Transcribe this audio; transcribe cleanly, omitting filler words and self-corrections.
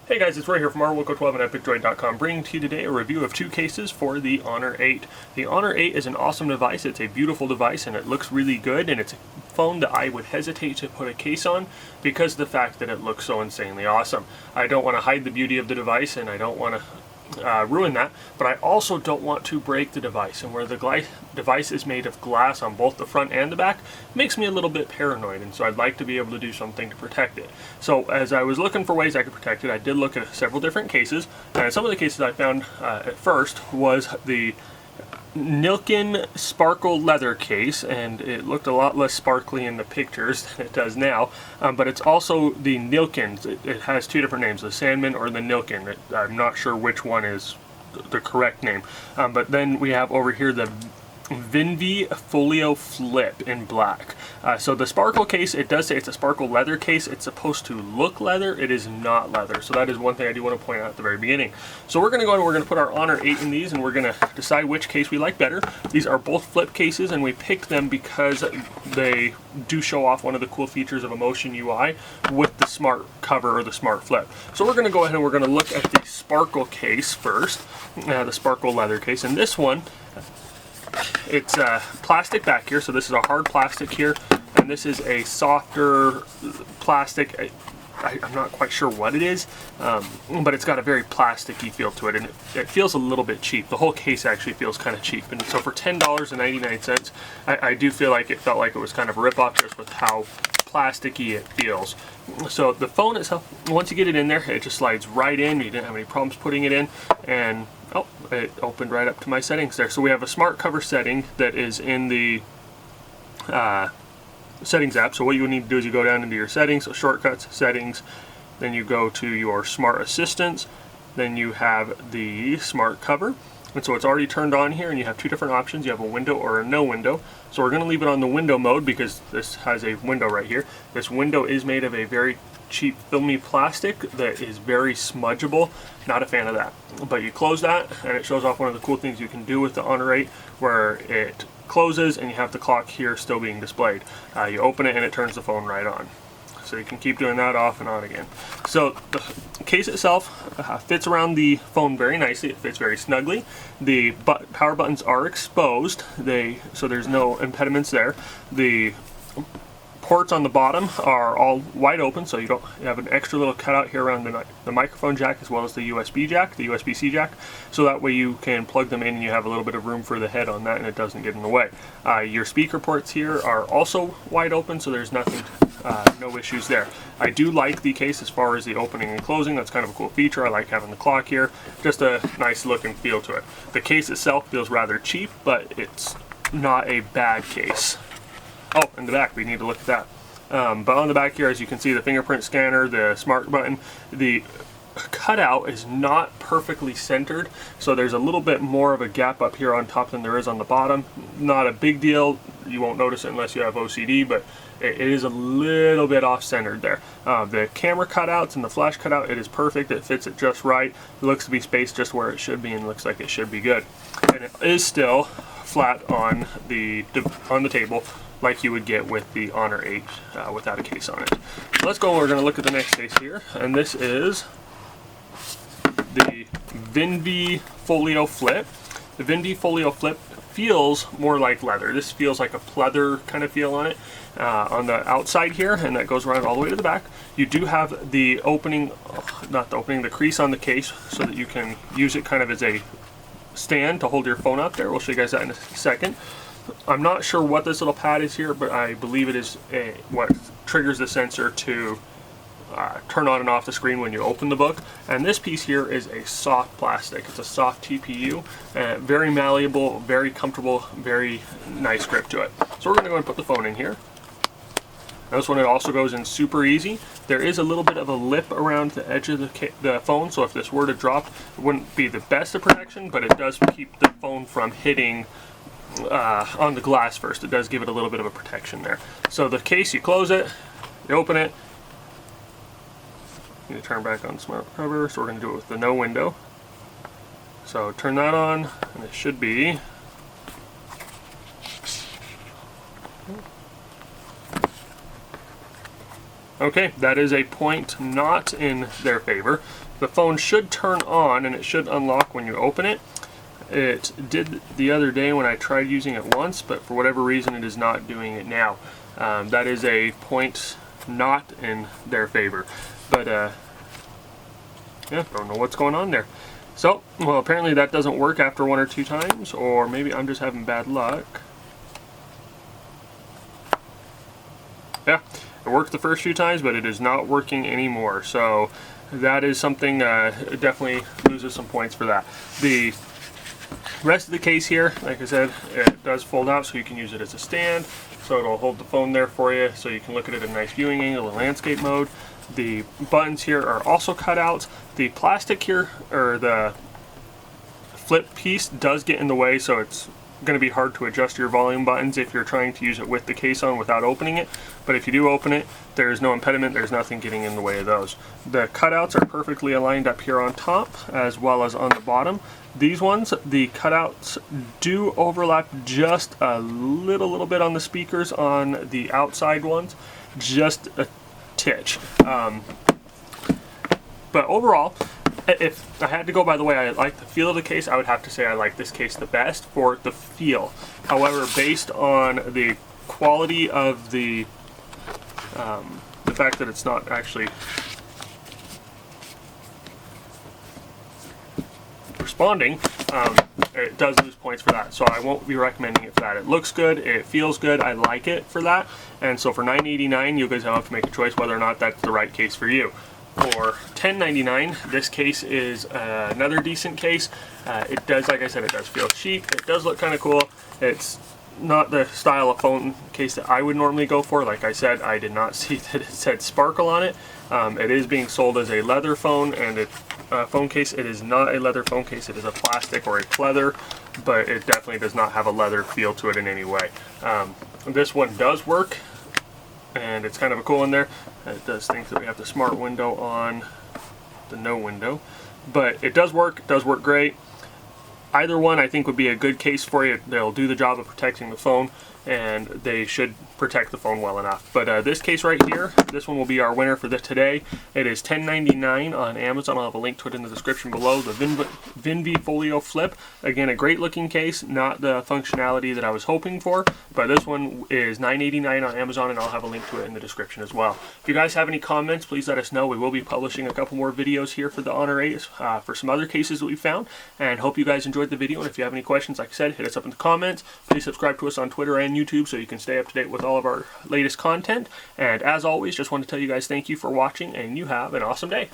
Hey guys, it's Roy here from rwilco12 and EpicDroid.com, bringing to you today a review of two cases for the Honor 8. The Honor 8 is an awesome device. It's a beautiful device and it looks really good, and it's a phone that I would hesitate to put a case on because of the fact that it looks so insanely awesome. I don't want to hide the beauty of the device and I don't want to ruin that, but I also don't want to break the device, and where the device is made of glass on both the front and the back makes me a little bit paranoid, and so I'd like to be able to do something to protect it. So as I was looking for ways I could protect it, I did look at several different cases, and some of the cases I found at first was the Nilkin sparkle leather case, and it looked a lot less sparkly in the pictures than it does now, but it's also the Nilkin. It has two different names, the Sanmin or the Nilkin. I'm not sure which one is the correct name, but then we have over here the Vinve Folio Flip in black. So the sparkle case, it does say it's a sparkle leather case. It's supposed to look leather. It is not leather. So that is one thing I do want to point out at the very beginning. So we're going to go and we're going to put our Honor 8 in these, and we're going to decide which case we like better. These are both flip cases, and we picked them because they do show off one of the cool features of Emotion UI with the smart cover or the smart flip. So we're going to go ahead and we're going to look at the sparkle case first, the sparkle leather case, and this one, it's plastic back here, so this is a hard plastic here, and this is a softer plastic. I'm not quite sure what it is, but it's got a very plasticky feel to it, and it feels a little bit cheap. The whole case actually feels kind of cheap, and so for $10.99, I do feel like it felt like it was kind of a rip-off just with how plasticky it feels. So the phone itself, once you get it in there, it just slides right in. You didn't have any problems putting it in, and oh, it opened right up to my settings there. So we have a smart cover setting that is in the settings app. So what you need to do is you go down into your settings, so shortcuts, settings, then you go to your smart assistants, then you have the smart cover. And so it's already turned on here, and you have two different options. You have a window or a no window. So we're going to leave it on the window mode because this has a window right here. This window is made of a very cheap filmy plastic that is very smudgeable. Not a fan of that. But you close that, and it shows off one of the cool things you can do with the Honor 8, where it closes and you have the clock here still being displayed. You open it and it turns the phone right on. So you can keep doing that off and on again. So the case itself fits around the phone very nicely. It fits very snugly. The power buttons are exposed, so there's no impediments there. The ports on the bottom are all wide open, so you have an extra little cutout here around the microphone jack, as well as the USB jack, the USB-C jack, so that way you can plug them in and you have a little bit of room for the head on that and it doesn't get in the way. Your speaker ports here are also wide open, so there's nothing, no issues there. I do like the case as far as the opening and closing. That's kind of a cool feature. I like having the clock here. Just a nice look and feel to it. The case itself feels rather cheap, but it's not a bad case. Oh, in the back, we need to look at that. But on the back here, as you can see, the fingerprint scanner, the smart button, the cutout is not perfectly centered, so there's a little bit more of a gap up here on top than there is on the bottom. Not a big deal. You won't notice it unless you have OCD, but it is a little bit off-centered there. The camera cutouts and the flash cutout, it is perfect. It fits it just right. It looks to be spaced just where it should be, and looks like it should be good. And it is still flat on the table, like you would get with the Honor 8 without a case on it. So let's go, we're going to look at the next case here, and this is the Vinve Folio Flip. The Vinve Folio Flip feels more like leather. This feels like a pleather kind of feel on it. On the outside here, and that goes around all the way to the back, you do have the opening, the crease on the case, so that you can use it kind of as a stand to hold your phone up there. We'll show you guys that in a second. I'm not sure what this little pad is here, but I believe it is what triggers the sensor to turn on and off the screen when you open the book. And this piece here is a soft plastic. It's a soft TPU, very malleable, very comfortable, very nice grip to it. So we're going to go and put the phone in here. Notice when it also goes in super easy. There is a little bit of a lip around the edge of the phone, so if this were to drop, it wouldn't be the best of protection, but it does keep the phone from hitting on the glass first. It does give it a little bit of a protection there. So the case, you close it, you open it, you turn back on smart cover, so we're going to do it with the no window. So turn that on, and it should be Okay, that is a point not in their favor. the phone should turn on and it should unlock when you open it. It did the other day when I tried using it once, but for whatever reason it is not doing it now. That is a point not in their favor. But yeah, don't know what's going on there. So, well, apparently that doesn't work after 1 or 2 times, or maybe I'm just having bad luck. Yeah, it worked the first few times, but it is not working anymore. So that is something, definitely loses some points for that. The rest of the case here, like I said, it does fold out so you can use it as a stand. So it'll hold the phone there for you so you can look at it in a nice viewing angle in landscape mode. The buttons here are also cut out. The plastic here, or the flip piece, does get in the way, so it's going to be hard to adjust your volume buttons if you're trying to use it with the case on without opening it. But if you do open it, there's no impediment, there's nothing getting in the way of those. The cutouts are perfectly aligned up here on top as well as on the bottom. These ones, the cutouts do overlap just a little bit on the speakers on the outside ones, just a titch. But overall, if I had to go by the way I like the feel of the case, I would have to say I like this case the best for the feel. However, based on the quality of the fact that it's not actually responding, it does lose points for that. So I won't be recommending it for that. It looks good, it feels good, I like it for that. And so for $9.89, you guys have to make a choice whether or not that's the right case for you. For $10.99, this case is another decent case. It does, like I said, it does feel cheap. It does look kind of cool. It's not the style of phone case that I would normally go for. Like I said, I did not see that it said sparkle on it. It is being sold as a leather phone and a phone case. It is not a leather phone case. It is a plastic or a pleather, but it definitely does not have a leather feel to it in any way. This one does work, and it's kind of a cool one there. It does think that we have the smart window on, the no window, but it does work great. Either one I think would be a good case for you. They'll do the job of protecting the phone, and they should protect the phone well enough. But this case right here, this one will be our winner for today. It is $10.99 on Amazon. I'll have a link to it in the description below. The Vinve Folio Flip. Again, a great looking case, not the functionality that I was hoping for, but this one is $9.89 on Amazon, and I'll have a link to it in the description as well. If you guys have any comments, please let us know. We will be publishing a couple more videos here for the Honor 8 for some other cases that we found, and hope you guys enjoyed the video. And if you have any questions, like I said, hit us up in the comments. Please subscribe to us on Twitter and YouTube so you can stay up to date with all of our latest content. And as always, just want to tell you guys thank you for watching, and you have an awesome day.